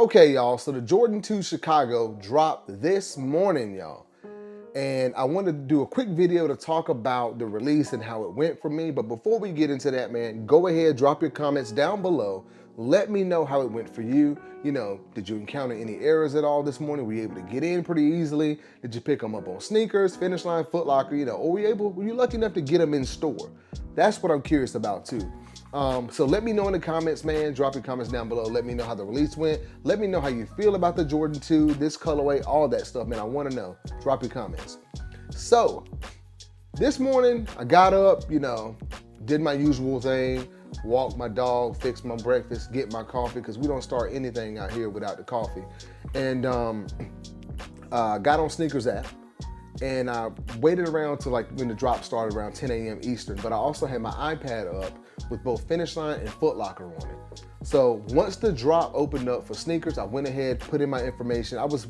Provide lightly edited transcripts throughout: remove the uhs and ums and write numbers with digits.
Okay, y'all, so the Jordan 2 Chicago dropped this morning, y'all. And I wanted to do a quick video to talk about the release and how it went for me. But before we get into that, man, go ahead, drop your comments down below. Let me know how it went for you. You know, did you encounter any errors at all this morning? Were you able to get in pretty easily? Did you pick them up on Sneakers, Finish Line, Foot Locker, or were you lucky enough to get them in store? That's what I'm curious about too. So let me know in the comments, man. Drop your comments down below. Let me know how the release went. Let me know how you feel about the Jordan 2, this colorway, all that stuff, man. I want to know. Drop your comments. So this morning, I got up, did my usual thing, walked my dog, fixed my breakfast, get my coffee, because we don't start anything out here without the coffee. And got on Sneakers app. And I waited around till like when the drop started around 10 a.m. Eastern, but I also had my iPad up with both Finish Line and Foot Locker on it. So once the drop opened up for Sneakers, I went ahead, put in my information. I was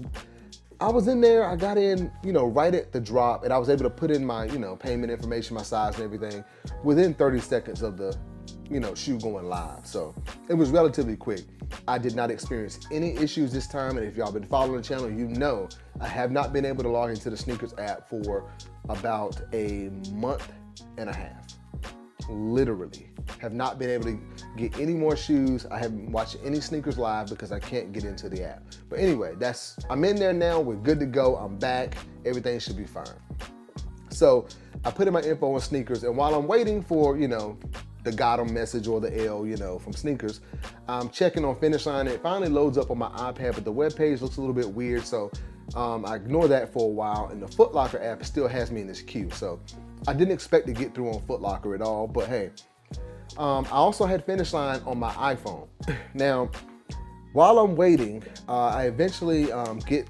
in there, I got in, right at the drop, and I was able to put in my, payment information, my size and everything within 30 seconds of the, shoe going live. So it was relatively quick. I did not experience any issues this time, and if y'all been following the channel, I have not been able to log into the Sneakers app for about a month and a half. Literally. Have not been able to get any more shoes. I haven't watched any Sneakers live because I can't get into the app. But anyway, I'm in there now. We're good to go. I'm back. Everything should be fine. So I put in my info on Sneakers, and while I'm waiting for, the got 'em message or the L, from Sneakers, I'm checking on Finish Line. It finally loads up on my iPad, but the web page looks a little bit weird, so I ignore that for a while, and the Foot Locker app still has me in this queue. So I didn't expect to get through on Foot Locker at all, but hey. I also had Finish Line on my iPhone. Now, while I'm waiting, I eventually get,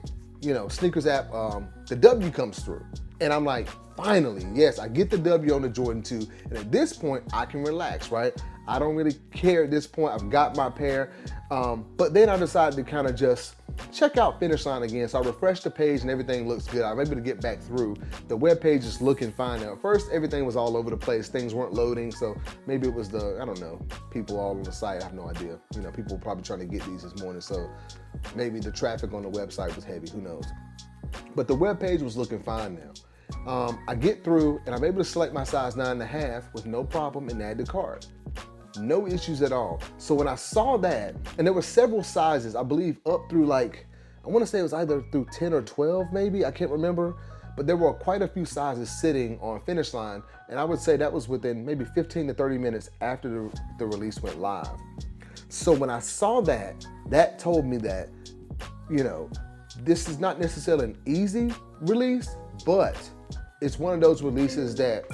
Sneakers app, the W comes through. And I'm like, finally, yes, I get the W on the Jordan 2. And at this point, I can relax, right? I don't really care at this point. I've got my pair. But then I decided to kind of just check out Finish Line again. So I refreshed the page and everything looks good. I'm able to get back through. The web page is looking fine now. At first, everything was all over the place. Things weren't loading. So maybe it was people all on the site. I have no idea. People were probably trying to get these this morning. So maybe the traffic on the website was heavy. Who knows? But the web page was looking fine now. I get through and I'm able to select my size 9.5 with no problem and add to cart. No issues at all. So when I saw that, and there were several sizes, I believe up through I want to say it was either through 10 or 12 maybe, I can't remember, but there were quite a few sizes sitting on Finish Line, and I would say that was within maybe 15 to 30 minutes after the release went live. So when I saw that, that told me that, this is not necessarily an easy release, but it's one of those releases that,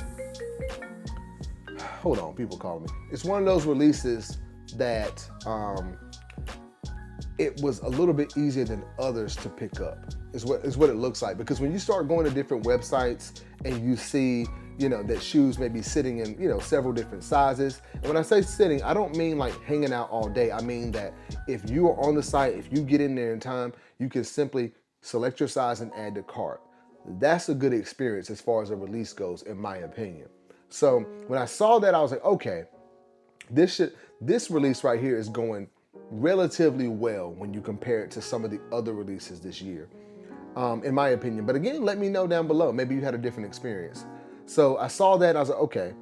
hold on, people calling me. It's one of those releases that it was a little bit easier than others to pick up, is what it looks like. Because when you start going to different websites and you see, that shoes may be sitting in, several different sizes. And when I say sitting, I don't mean like hanging out all day. I mean that if you are on the site, if you get in there in time, you can simply select your size and add to cart. That's a good experience as far as a release goes, in my opinion. So when I saw that, I was like, okay, this release right here is going relatively well when you compare it to some of the other releases this year, in my opinion. But again, let me know down below. Maybe you had a different experience. So I saw that, I was like, okay,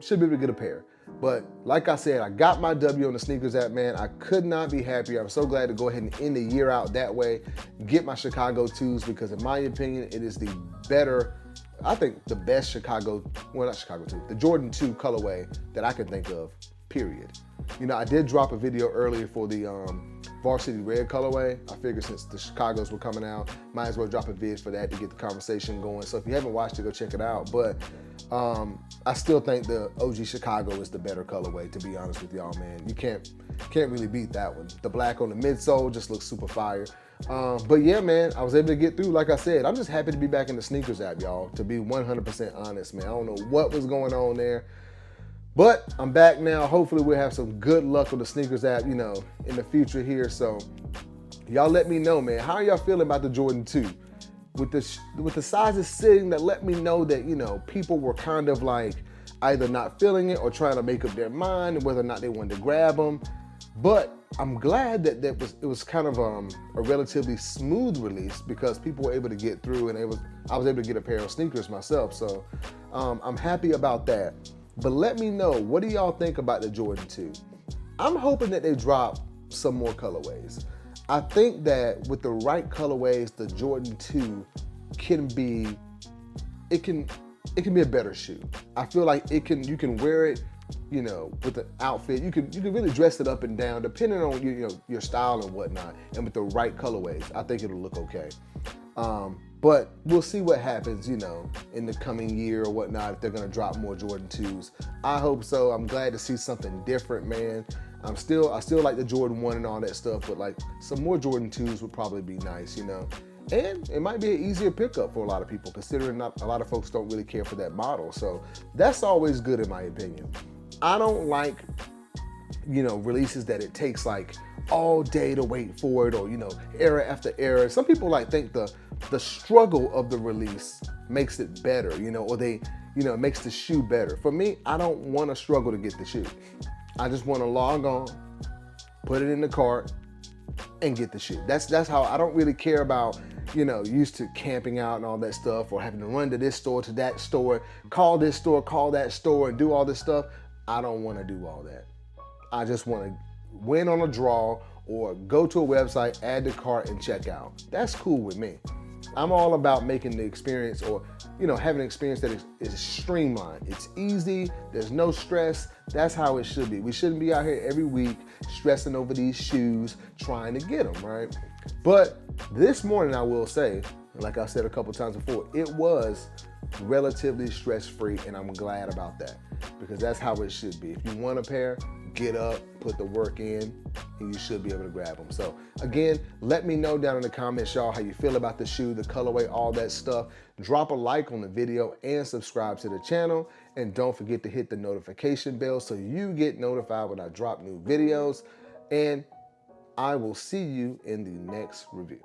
should be able to get a pair. But like I said, I got my W on the Sneakers app, man. I could not be happier. I'm so glad to go ahead and end the year out that way, get my Chicago 2s, because in my opinion, it is the best the Jordan 2 colorway that I can think of, period. I did drop a video earlier for the Varsity Red colorway. I figured since the Chicagos were coming out, might as well drop a vid for that to get the conversation going. So if you haven't watched it, go check it out. But I still think the OG Chicago is the better colorway, to be honest with y'all, man. You can't really beat that one. The black on the midsole just looks super fire. But yeah, man, I was able to get through. Like I said, I'm just happy to be back in the Sneakers app, y'all, to be 100% honest, man. I don't know what was going on there, but I'm back now. Hopefully we'll have some good luck with the Sneakers app, in the future here. So y'all let me know, man. How are y'all feeling about the Jordan 2? With the sizes sitting, that let me know that, people were kind of like either not feeling it or trying to make up their mind whether or not they wanted to grab them. But I'm glad that it was kind of a relatively smooth release because people were able to get through, and I was able to get a pair of sneakers myself. So I'm happy about that. But let me know, what do y'all think about the Jordan 2? I'm hoping that they drop some more colorways. I think that with the right colorways, the Jordan 2 can be, it can be a better shoe. I feel like you can wear it, you know, with the outfit. You can really dress it up and down depending on your style and whatnot. And with the right colorways, I think it'll look okay. But we'll see what happens, you know, in the coming year or whatnot, if they're gonna drop more Jordan 2s. I hope so. I'm glad to see something different, man. I still like the Jordan 1 and all that stuff, but like some more Jordan 2s would probably be nice, you know. And it might be an easier pickup for a lot of people, considering not a lot of folks don't really care for that model. So that's always good in my opinion. I don't like, you know, releases that it takes like all day to wait for it, or, you know, era after era. Some people like think the struggle of the release makes it better, you know, or it makes the shoe better. For me, I don't want to struggle to get the shoe. I just want to log on, put it in the cart, and get the shoe. That's how. I don't really care about, you know, used to camping out and all that stuff, or having to run to this store, to that store, call this store, call that store, and do all this stuff. I don't want to do all that. I just want to win on a draw, or go to a website, add to cart, and check out. That's cool with me. I'm all about making the experience, or, you know, having an experience that is streamlined. It's easy, there's no stress. That's how it should be. We shouldn't be out here every week stressing over these shoes, trying to get them, right? But this morning, I will say, like I said a couple times before, it was relatively stress-free, and I'm glad about that, because that's how it should be. If you want a pair, get up, put the work in, and you should be able to grab them. So again, let me know down in the comments, y'all, how you feel about the shoe, the colorway, all that stuff. Drop a like on the video and subscribe to the channel. And don't forget to hit the notification bell so you get notified when I drop new videos. And I will see you in the next review.